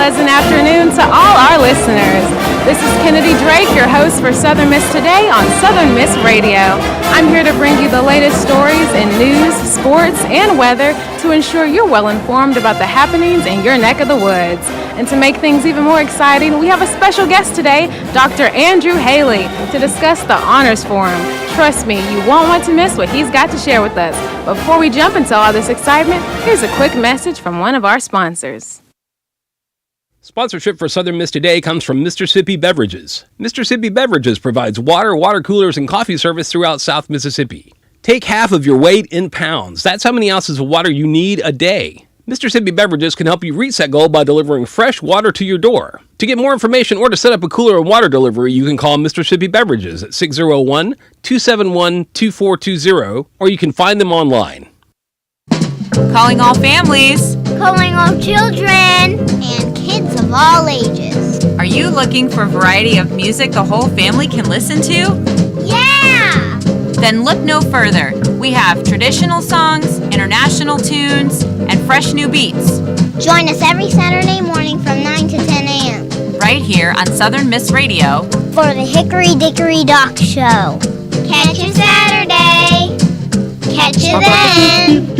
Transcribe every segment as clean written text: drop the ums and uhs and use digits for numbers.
pleasant afternoon to all our listeners. This is Kennedy Drake, your host for Southern Miss Today on Southern Miss Radio. I'm here to bring you the latest stories in news, sports, and weather to ensure you're well informed about the happenings in your neck of the woods. And to make things even more exciting, we have a special guest today, Dr. Andrew Haley, to discuss the Honors Forum. Trust me, you won't want to miss what he's got to share with us. But before we jump into all this excitement, here's a quick message from one of our sponsors. Sponsorship for Southern Miss Today comes from Mississippi Beverages. Mississippi Beverages provides water coolers, and coffee service throughout South Mississippi. Take half of your weight in pounds. That's how many ounces of water you need a day. Mississippi Beverages can help you reach that goal by delivering fresh water to your door. To get more information or to set up a cooler and water delivery, you can call Mississippi Beverages at 601-271-2420, or you can find them online. Calling all families. Calling all children. And kids of all ages. Are you looking for a variety of music the whole family can listen to? Yeah! Then look no further. We have traditional songs, international tunes, and fresh new beats. Join us every Saturday morning from 9 to 10 a.m. Right here on Southern Miss Radio for the Hickory Dickory Dock Show. Catch you Saturday. Catch you then.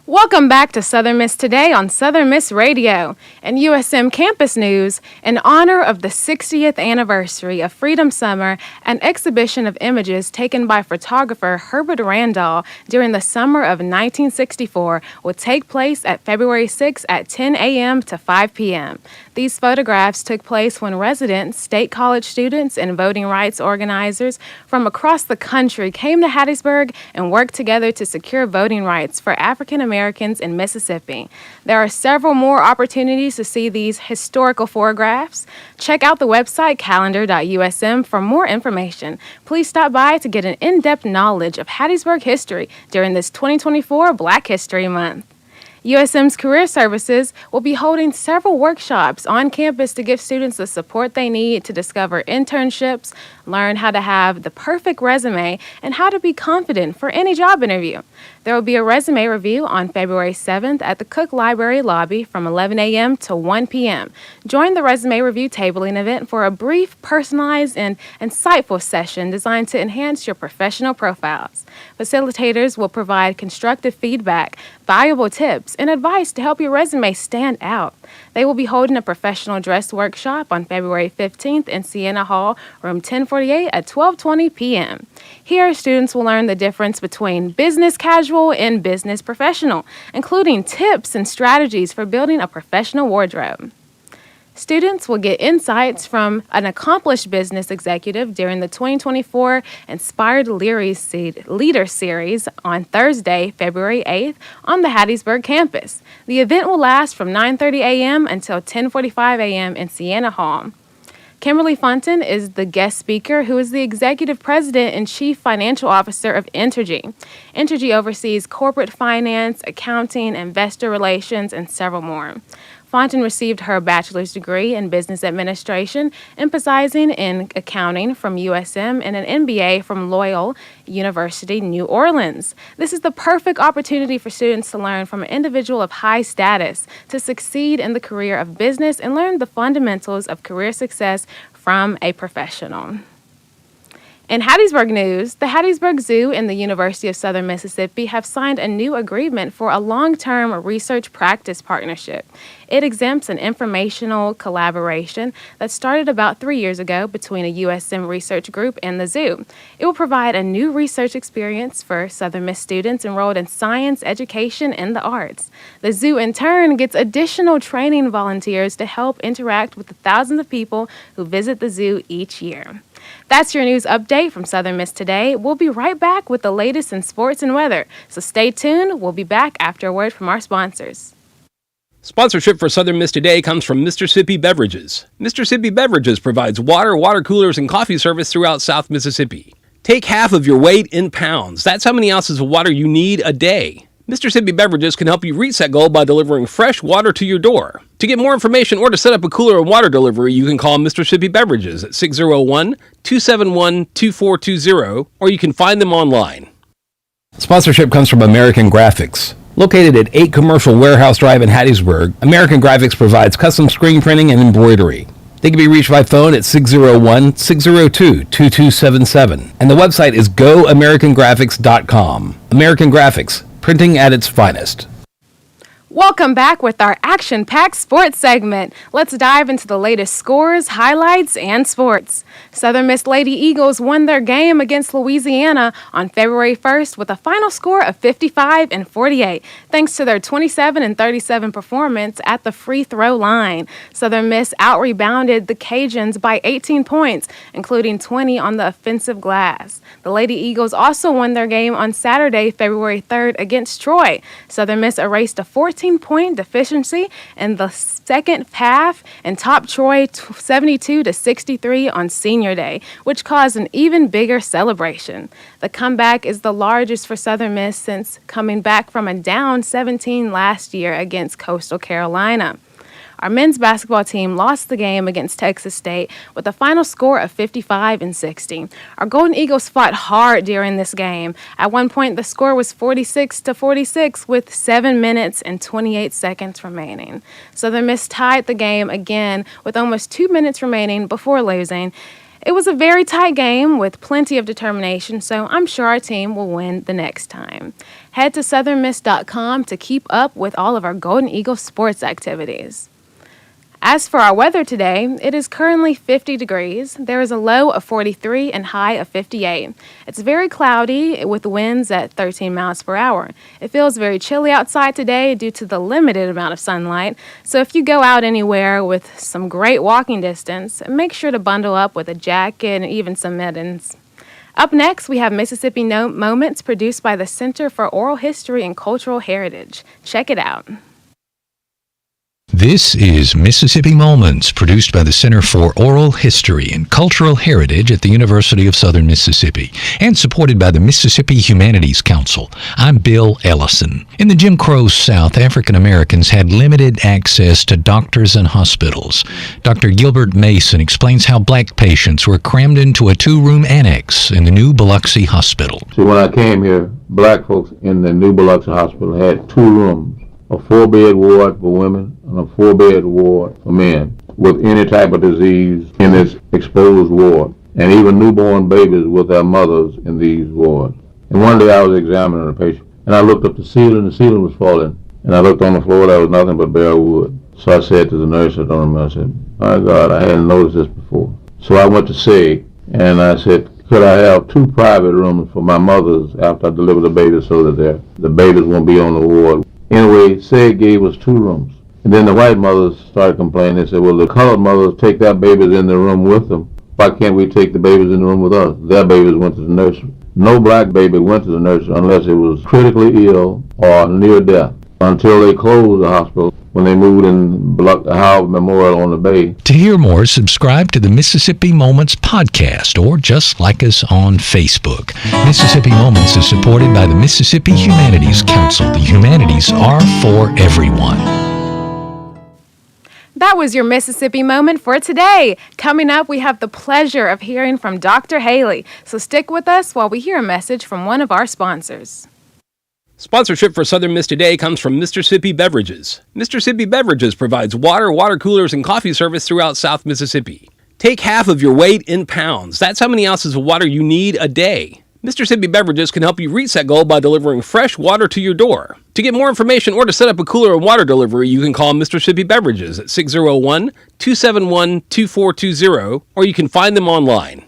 Welcome back to Southern Miss Today on Southern Miss Radio. And USM Campus News, in honor of the 60th anniversary of Freedom Summer, an exhibition of images taken by photographer Herbert Randall during the summer of 1964 will take place at February 6 at 10 a.m. to 5 p.m. These photographs took place when residents, state college students, and voting rights organizers from across the country came to Hattiesburg and worked together to secure voting rights for African Americans in Mississippi. There are several more opportunities to see these historical photographs. Check out the website calendar.usm for more information. Please stop by to get an in-depth knowledge of Hattiesburg history during this 2024 Black History Month. USM's Career Services will be holding several workshops on campus to give students the support they need to discover internships, learn how to have the perfect resume, and how to be confident for any job interview. There will be a resume review on February 7th at the Cook Library lobby from 11 a.m. to 1 p.m. Join the resume review tabling event for a brief, personalized, and insightful session designed to enhance your professional profiles. Facilitators will provide constructive feedback, valuable tips, and advice to help your resume stand out. They will be holding a professional dress workshop on February 15th in Sienna Hall, room 1048 at 12:20 p.m. Here, students will learn the difference between business casual and business professional, including tips and strategies for building a professional wardrobe. Students will get insights from an accomplished business executive during the 2024 Inspired Leader Series on Thursday, February 8th on the Hattiesburg campus. The event will last from 9:30 a.m. until 10:45 a.m. in Sienna Hall. Kimberly Fonten is the guest speaker, who is the Executive President and Chief Financial Officer of Entergy. Entergy oversees corporate finance, accounting, investor relations, and several more. Fonten received her bachelor's degree in business administration, emphasizing in accounting from USM, and an MBA from Loyola University, New Orleans. This is the perfect opportunity for students to learn from an individual of high status, to succeed in the career of business and learn the fundamentals of career success from a professional. In Hattiesburg news, the Hattiesburg Zoo and the University of Southern Mississippi have signed a new agreement for a long-term research practice partnership. It exempts an informational collaboration that started about 3 years ago between a USM research group and the zoo. It will provide a new research experience for Southern Miss students enrolled in science, education, and the arts. The zoo, in turn, gets additional training volunteers to help interact with the thousands of people who visit the zoo each year. That's your news update from Southern Miss Today. We'll be right back with the latest in sports and weather, so stay tuned. We'll be back after a word from our sponsors. Sponsorship for Southern Miss Today comes from Mississippi Beverages. Mississippi Beverages provides water coolers, and coffee service throughout South Mississippi. Take half of your weight in pounds. That's how many ounces of water you need a day. Mississippi Beverages can help you reach that goal by delivering fresh water to your door. To get more information or to set up a cooler and water delivery, you can call Mississippi Beverages at 601-271-2420, or you can find them online. Sponsorship comes from American Graphics. Located at 8 Commercial Warehouse Drive in Hattiesburg, American Graphics provides custom screen printing and embroidery. They can be reached by phone at 601-602-2277, and the website is goamericangraphics.com. American Graphics, printing at its finest. Welcome back with our action-packed sports segment. Let's dive into the latest scores, highlights, and sports. Southern Miss Lady Eagles won their game against Louisiana on February 1st with a final score of 55-48, thanks to their 27-37 performance at the free throw line. Southern Miss out-rebounded the Cajuns by 18 points, including 20 on the offensive glass. The Lady Eagles also won their game on Saturday, February 3rd against Troy. Southern Miss erased a 14-point deficiency in the second half and topped Troy 72-63 on Senior Day, which caused an even bigger celebration. The comeback is the largest for Southern Miss since coming back from a down 17 last year against Coastal Carolina. Our men's basketball team lost the game against Texas State with a final score of 55-60. Our Golden Eagles fought hard during this game. At one point, the score was 46-46 with 7 minutes and 28 seconds remaining. Southern Miss tied the game again with almost 2 minutes remaining before losing. It was a very tight game with plenty of determination, so I'm sure our team will win the next time. Head to southernmiss.com to keep up with all of our Golden Eagles sports activities. As for our weather today, it is currently 50 degrees. There is a low of 43 and high of 58. It's very cloudy with winds at 13 miles per hour. It feels very chilly outside today due to the limited amount of sunlight. So if you go out anywhere with some great walking distance, make sure to bundle up with a jacket and even some mittens. Up next, we have Mississippi Moments produced by the Center for Oral History and Cultural Heritage. Check it out. This is Mississippi Moments, produced by the Center for Oral History and Cultural Heritage at the University of Southern Mississippi, and supported by the Mississippi Humanities Council. I'm Bill Ellison. In the Jim Crow South, African Americans had limited access to doctors and hospitals. Dr. Gilbert Mason explains how black patients were crammed into a 2-room annex in the new Biloxi Hospital. So when I came here, black folks in the new Biloxi Hospital had 2 rooms. A 4-bed ward for women and a 4-bed ward for men with any type of disease in this exposed ward, and even newborn babies with their mothers in these wards. And one day I was examining a patient, and I looked up the ceiling was falling, and I looked on the floor, there was nothing but bare wood. So I said to the nurse at the room, I said, my God, I hadn't noticed this before. So I went to SEG, and I said, could I have 2 private rooms for my mothers after I deliver the babies so that the babies won't be on the ward? Anyway, SEG gave us 2 rooms. And then the white mothers started complaining. They said, well, the colored mothers take their babies in the room with them. Why can't we take the babies in the room with us? Their babies went to the nursery. No black baby went to the nursery unless it was critically ill or near death, until they closed the hospital when they moved in the Howard Memorial on the Bay. To hear more, subscribe to the Mississippi Moments podcast or just like us on Facebook. Mississippi Moments is supported by the Mississippi Humanities Council. The humanities are for everyone. That was your Mississippi Moment for today. Coming up, we have the pleasure of hearing from Dr. Haley. So stick with us while we hear a message from one of our sponsors. Sponsorship for Southern Miss Today comes from Mr. Sippy Beverages. Mr. Sippy Beverages provides water coolers, and coffee service throughout South Mississippi. Take half of your weight in pounds. That's how many ounces of water you need a day. Mr. Sippy Beverages can help you reach that goal by delivering fresh water to your door. To get more information or to set up a cooler and water delivery, you can call Mr. Sippy Beverages at 601-271-2420, or you can find them online.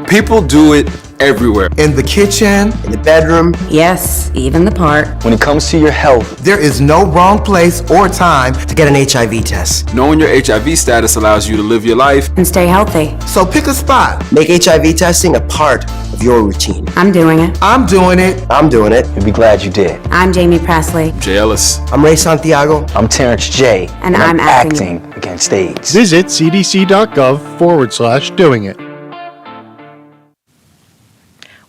People do it everywhere. In the kitchen, in the bedroom. Yes, even the park. When it comes to your health, there is no wrong place or time to get an HIV test. Knowing your HIV status allows you to live your life and stay healthy. So pick a spot. Make HIV testing a part of your routine. I'm doing it. I'm doing it. I'm doing it. You'll be glad you did. I'm Jamie Presley. Jay Ellis. I'm Ray Santiago. I'm Terrence J. And I'm acting against AIDS. Visit cdc.gov/doing it.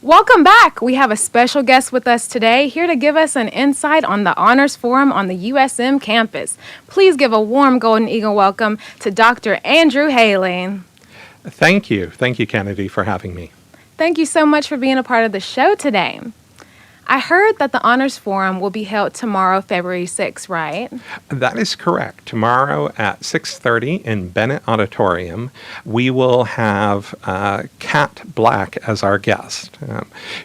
Welcome back. We have a special guest with us today, here to give us an insight on the Honors Forum on the USM campus. Please give a warm Golden Eagle welcome to Dr. Andrew Haley. Thank you. Thank you, Kennedy, for having me. Thank you so much for being a part of the show today. I heard that the Honors Forum will be held tomorrow, February 6th, right? That is correct. Tomorrow at 6:30 in Bennett Auditorium, we will have Kat Black as our guest.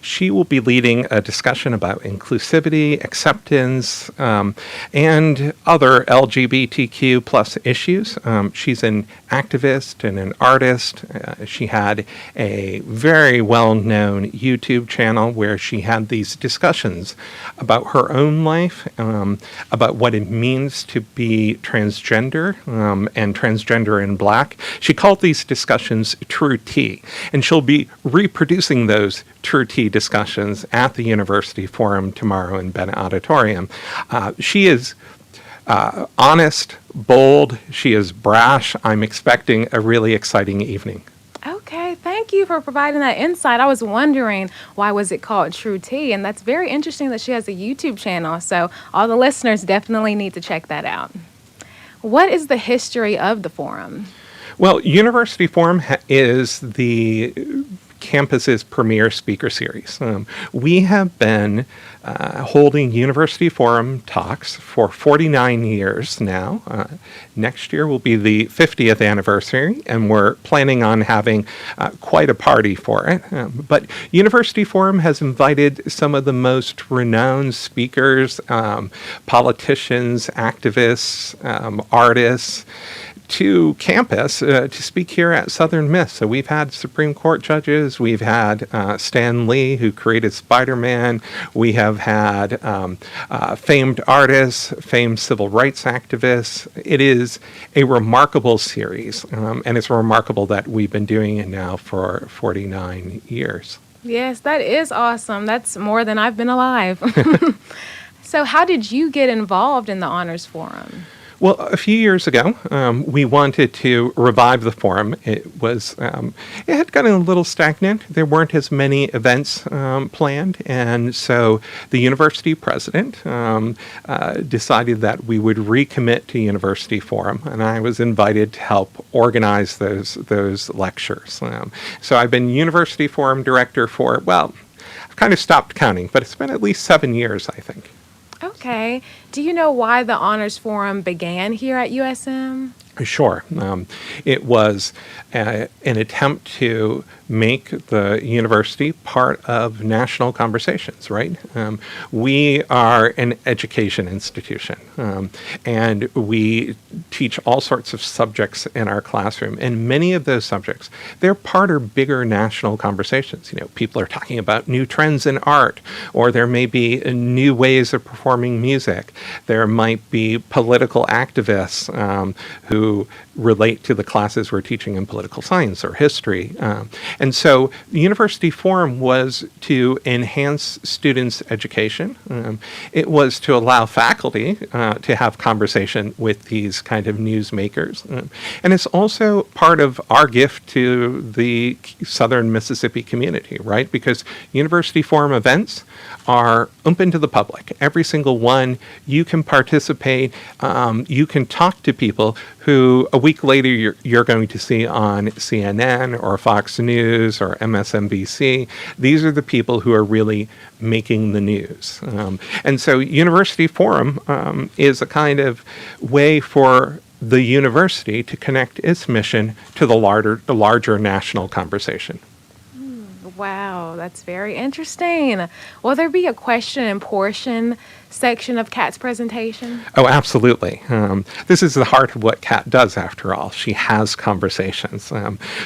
She will be leading a discussion about inclusivity, acceptance, and other LGBTQ plus issues. She's an activist and an artist. She had a very well-known YouTube channel where she had these discussions about her own life, about what it means to be transgender and transgender in Black. She called these discussions True Tea, and she'll be reproducing those True Tea discussions at the University Forum tomorrow in Bennett Auditorium. She is honest, bold, she is brash. I'm expecting a really exciting evening. Okay, thank you for providing that insight. I was wondering why was it called True Tea, and that's very interesting that she has a YouTube channel, so all the listeners definitely need to check that out. What is the history of the forum? Well, University Forum is the campus's premier speaker series. We have been holding University Forum talks for 49 years now. Next year will be the 50th anniversary, and we're planning on having quite a party for it. But University Forum has invited some of the most renowned speakers, politicians, activists, artists, to campus to speak here at Southern Miss. So we've had Supreme Court judges, we've had Stan Lee, who created Spider-Man, we have had famed artists, famed civil rights activists. It is a remarkable series, and it's remarkable that we've been doing it now for 49 years. Yes, that is awesome. That's more than I've been alive. So how did you get involved in the Honors Forum? Well, a few years ago, we wanted to revive the forum. It had gotten a little stagnant. There weren't as many events planned, and so the university president decided that we would recommit to University Forum, and I was invited to help organize those lectures. So I've been University Forum director for, well, I've kind of stopped counting, but it's been at least 7 years, I think. Okay. Do you know why the Honors Forum began here at USM? Sure. It was an attempt to make the university part of national conversations, right? We are an education institution, and we teach all sorts of subjects in our classroom. And many of those subjects, they're part of bigger national conversations. You know, people are talking about new trends in art, or there may be new ways of performing music. There might be political activists who relate to the classes we're teaching in political science or history. And so the University Forum was to enhance students' education. It was to allow faculty to have conversation with these kind of newsmakers. And it's also part of our gift to the Southern Mississippi community, right? Because University Forum events are open to the public. Every single one, you can participate. You can talk to people who a week later you're going to see on CNN or Fox News or MSNBC. These are the people who are really making the news. And so University Forum is a kind of way for the university to connect its mission to the larger national conversation. Wow, that's very interesting. Will there be a question and portion section of Kat's presentation? Oh, absolutely. This is the heart of what Kat does, after all. She has conversations.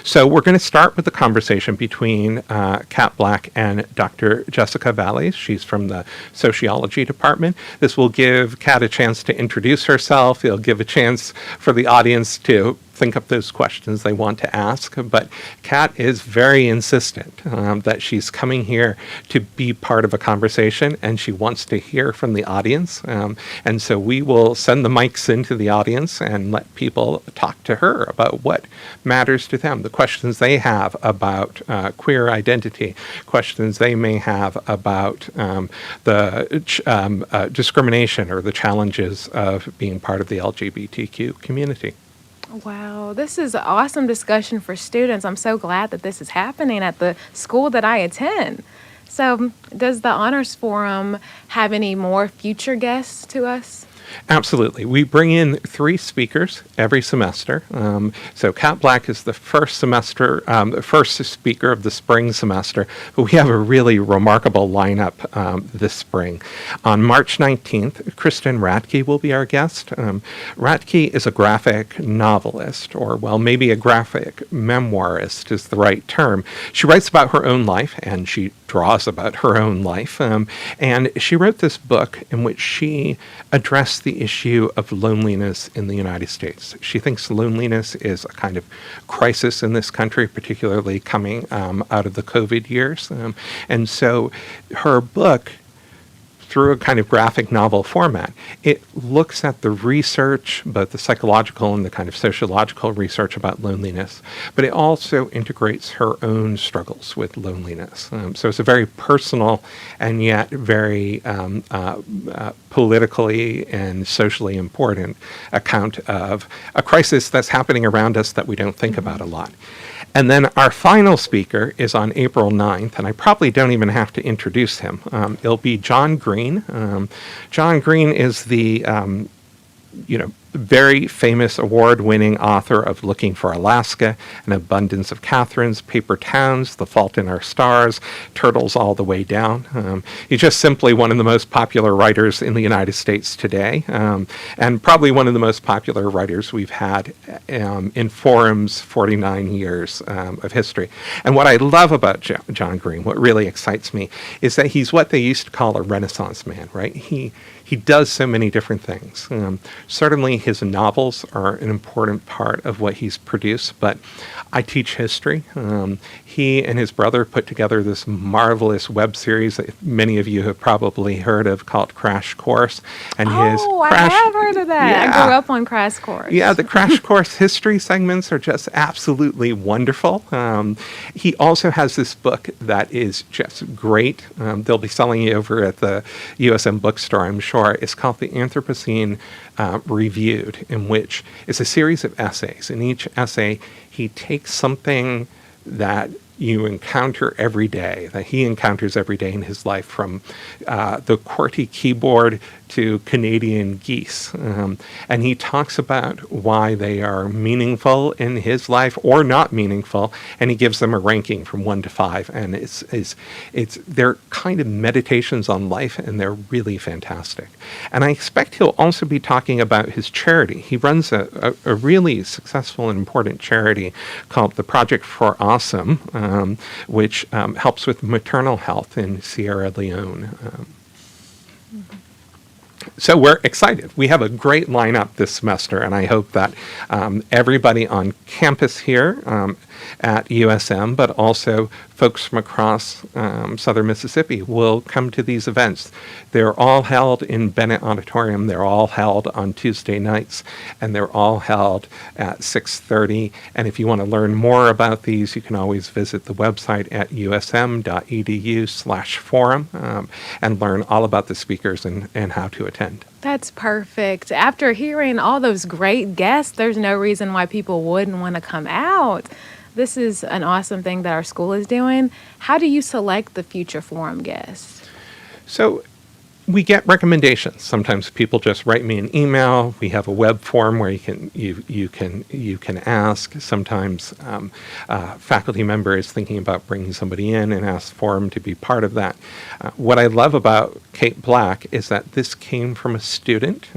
So we're going to start with the conversation between Kat Black and Dr. Jessica Valles. She's from the sociology department. This will give Kat a chance to introduce herself. It'll give a chance for the audience to think up those questions they want to ask. But Kat is very insistent that she's coming here to be part of a conversation, and she wants to hear from the audience. And so we will send the mics into the audience and let people talk to her about what matters to them, the questions they have about queer identity, questions they may have about the discrimination or the challenges of being part of the LGBTQ community. Wow, this is an awesome discussion for students. I'm so glad that this is happening at the school that I attend. So, does the Honors Forum have any more future guests to us? Absolutely. We bring in 3 speakers every semester. So Kat Black is the first speaker of the spring semester, but we have a really remarkable lineup this spring. On March 19th, Kristen Ratke will be our guest. Ratke is a graphic novelist, or maybe a graphic memoirist is the right term. She writes about her own life, and she draws about her own life. And she wrote this book in which she addressed the issue of loneliness in the United States. She thinks loneliness is a kind of crisis in this country, particularly coming out of the COVID years. And so her book, through a kind of graphic novel format, it looks at the research, both the psychological and the kind of sociological research about loneliness, but it also integrates her own struggles with loneliness. So it's a very personal and yet very politically and socially important account of a crisis that's happening around us that we don't think about a lot. And then our final speaker is on April 9th, and I probably don't even have to introduce him. It'll be John Green. John Green is the very famous award-winning author of Looking for Alaska, An Abundance of Catherines, Paper Towns, The Fault in Our Stars, Turtles All the Way Down. He's just simply one of the most popular writers in the United States today, and probably one of the most popular writers we've had in Forum's 49 years of history. And what I love about John Green, what really excites me, is that he's what they used to call a Renaissance man, right? He does so many different things. Certainly his novels are an important part of what he's produced, but I teach history. He and his brother put together this marvelous web series that many of you have probably heard of called Crash Course. And I have heard of that. Yeah. I grew up on Crash Course. Yeah, the Crash Course history segments are just absolutely wonderful. He also has this book that is just great. They'll be selling it over at the USM bookstore, I'm sure. It's called The Anthropocene Reviewed, in which it's a series of essays. In each essay, he takes something that you encounter every day, that he encounters every day in his life, from the QWERTY keyboard to Canadian geese. And he talks about why they are meaningful in his life or not meaningful, and he gives them a ranking from 1 to 5. And they're kind of meditations on life, and they're really fantastic. And I expect he'll also be talking about his charity. He runs a really successful and important charity called the Project for Awesome, which helps with maternal health in Sierra Leone. So we're excited. We have a great lineup this semester, and I hope that everybody on campus here at USM, but also folks from across southern Mississippi will come to these events. They're all held in Bennett Auditorium. They're all held on Tuesday nights, and they're all held at 6:30. And if you want to learn more about these, you can always visit the website at usm.edu/forum and learn all about the speakers and how to attend. That's perfect. After hearing all those great guests, there's no reason why people wouldn't want to come out. This is an awesome thing that our school is doing. How do you select the future forum guests? So we get recommendations. Sometimes people just write me an email. We have a web form where you can ask. Sometimes a faculty member is thinking about bringing somebody in and asks Forum to be part of that. What I love about Kate Black is that this came from a student.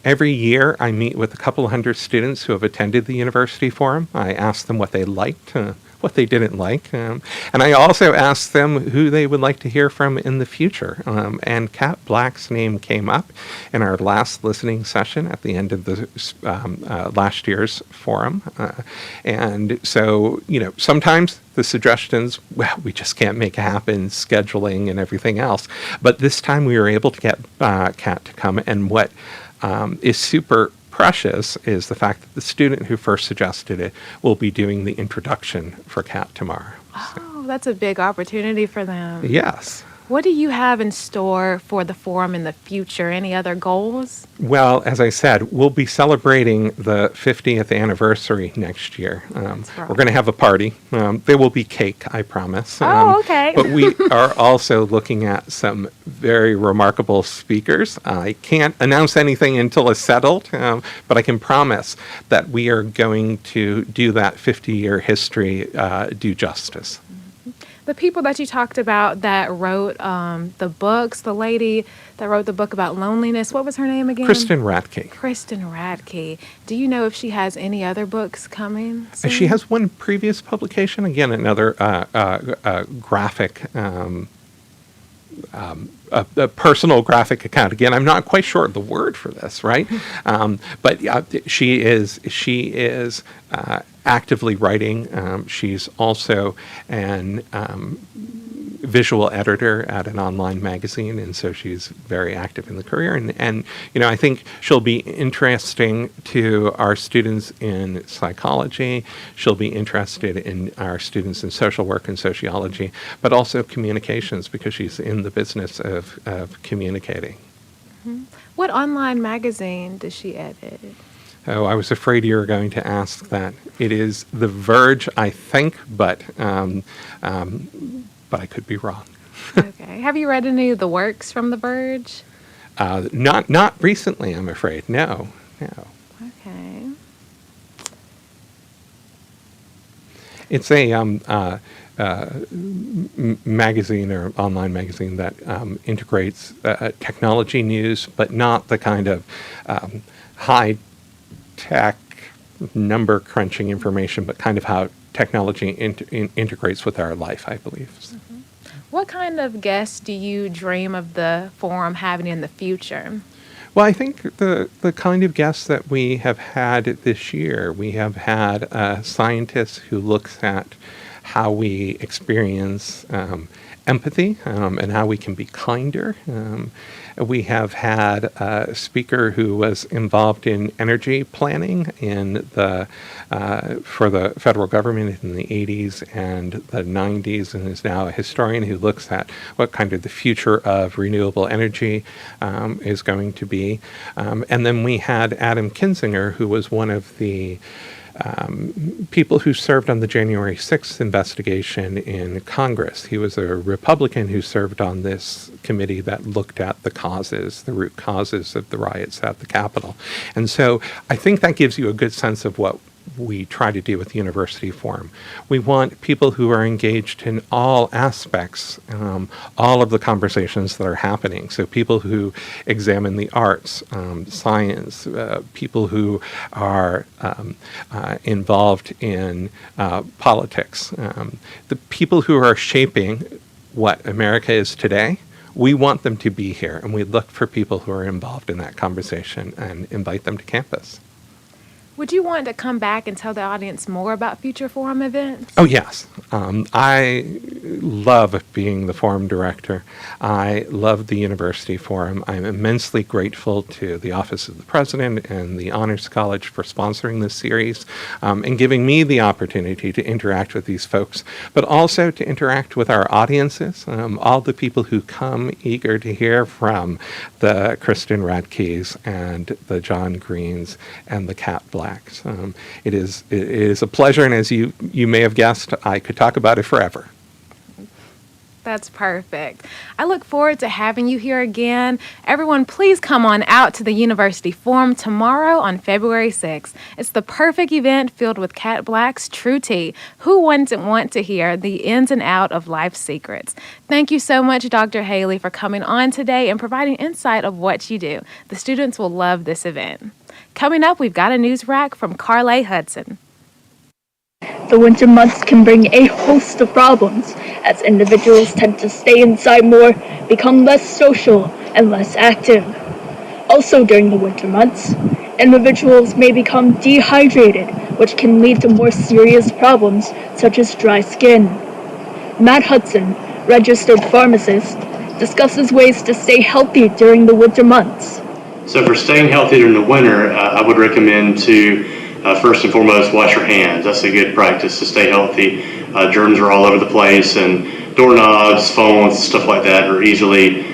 Every year I meet with a couple hundred students who have attended the University Forum. I ask them what they liked, what they didn't like. And I also asked them who they would like to hear from in the future. And Kat Black's name came up in our last listening session at the end of the last year's forum. And so, sometimes the suggestions, well, we just can't make it happen, scheduling and everything else. But this time we were able to get Kat to come. And what is super precious is the fact that the student who first suggested it will be doing the introduction for Kat tomorrow. Oh, that's a big opportunity for them. Yes. What do you have in store for the forum in the future? Any other goals? Well, as I said, we'll be celebrating the 50th anniversary next year. Right. We're going to have a party. There will be cake, I promise. Okay. But we are also looking at some very remarkable speakers. I can't announce anything until it's settled, but I can promise that we are going to do that 50-year history due justice. The people that you talked about that wrote the books, the lady that wrote the book about loneliness, what was her name again? Kristen Radke. Kristen Radke. Do you know if she has any other books coming soon? She has one previous publication, again, another graphic, a personal graphic account. Again, I'm not quite sure of the word for this, right? But she is actively writing. She's also an visual editor at an online magazine, and so she's very active in the career. And I think she'll be interesting to our students in psychology. She'll be interested in our students in social work and sociology, but also communications, because she's in the business of communicating. Mm-hmm. What online magazine does she edit? Oh, I was afraid you were going to ask that. It is The Verge, I think, but I could be wrong. Okay. Have you read any of the works from The Verge? Not recently, I'm afraid. No. Okay. It's a magazine or online magazine that integrates technology news, but not the kind of high-tech number crunching information, but kind of how technology integrates with our life, I believe. Mm-hmm. What kind of guests do you dream of the forum having in the future? Well, I think the kind of guests that we have had this year, we have had a scientist who looks at how we experience empathy and how we can be kinder. We have had a speaker who was involved in energy planning for the federal government in the 80s and the 90s, and is now a historian who looks at what kind of the future of renewable energy is going to be. And then we had Adam Kinzinger, who was one of the people who served on the January 6th investigation in Congress. He was a Republican who served on this committee that looked at the root causes of the riots at the Capitol. And so I think that gives you a good sense of what we try to do with the University Forum. We want people who are engaged in all aspects, all of the conversations that are happening. So people who examine the arts, science, people who are involved in politics, the people who are shaping what America is today. We want them to be here, and we look for people who are involved in that conversation and invite them to campus. Would you want to come back and tell the audience more about future forum events? Oh, yes. I love being the forum director. I love the University Forum. I'm immensely grateful to the Office of the President and the Honors College for sponsoring this series and giving me the opportunity to interact with these folks, but also to interact with our audiences, all the people who come eager to hear from the Kristen Radkes and the John Greens and the Cat Blacks. It is a pleasure, and as you may have guessed, I could talk about it forever. That's perfect. I look forward to having you here again. Everyone, please come on out to the University Forum tomorrow on February 6th. It's the perfect event filled with Cat Black's true tea. Who wouldn't want to hear the ins and out of life's secrets? Thank you so much, Dr. Haley, for coming on today and providing insight of what you do. The students will love this event. Coming up, we've got a news rack from Carlay Hudson. The winter months can bring a host of problems, as individuals tend to stay inside more, become less social, and less active. Also during the winter months, individuals may become dehydrated, which can lead to more serious problems such as dry skin. Matt Hudson, registered pharmacist, discusses ways to stay healthy during the winter months. So for staying healthy during the winter, I would recommend to first and foremost wash your hands. That's a good practice to stay healthy. Germs are all over the place, and doorknobs, phones, stuff like that are easily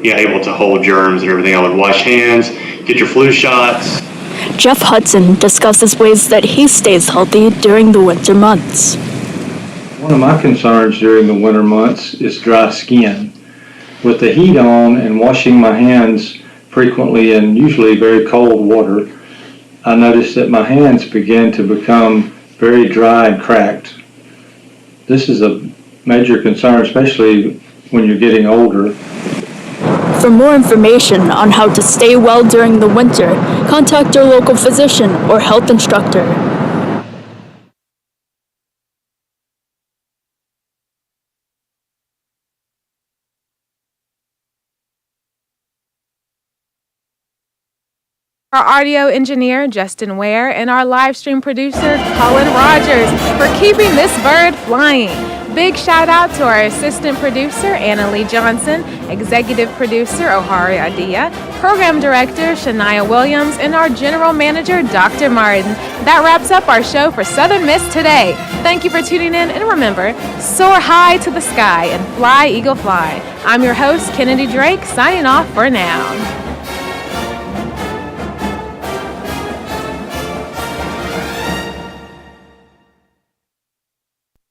able to hold germs and everything. I would wash hands, get your flu shots. Jeff Hudson discusses ways that he stays healthy during the winter months. One of my concerns during the winter months is dry skin. With the heat on and washing my hands frequently in usually very cold water, I noticed that my hands began to become very dry and cracked. This is a major concern, especially when you're getting older. For more information on how to stay well during the winter, contact your local physician or health instructor. Our audio engineer, Justin Ware, and our live stream producer, Colin Rogers, for keeping this bird flying. Big shout out to our assistant producer, Anna Lee Johnson, executive producer, Ohari Adia, program director, Shania Williams, and our general manager, Dr. Martin. That wraps up our show for Southern Miss today. Thank you for tuning in, and remember, soar high to the sky and fly, eagle, fly. I'm your host, Kennedy Drake, signing off for now.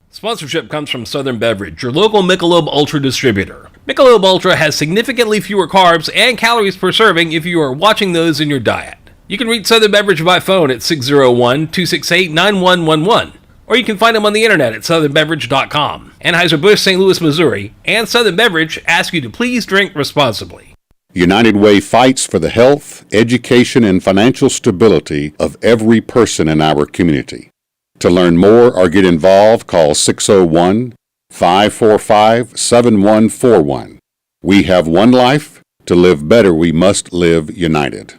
Sponsorship comes from Southern Beverage, your local Michelob Ultra distributor. Michelob Ultra has significantly fewer carbs and calories per serving if you are watching those in your diet. You can reach Southern Beverage by phone at 601-268-9111, or you can find them on the internet at southernbeverage.com. Anheuser-Busch, St. Louis, Missouri, and Southern Beverage ask you to please drink responsibly. United Way fights for the health, education, and financial stability of every person in our community. To learn more or get involved, call 601-545-7141. We have one life. To live better, we must live united.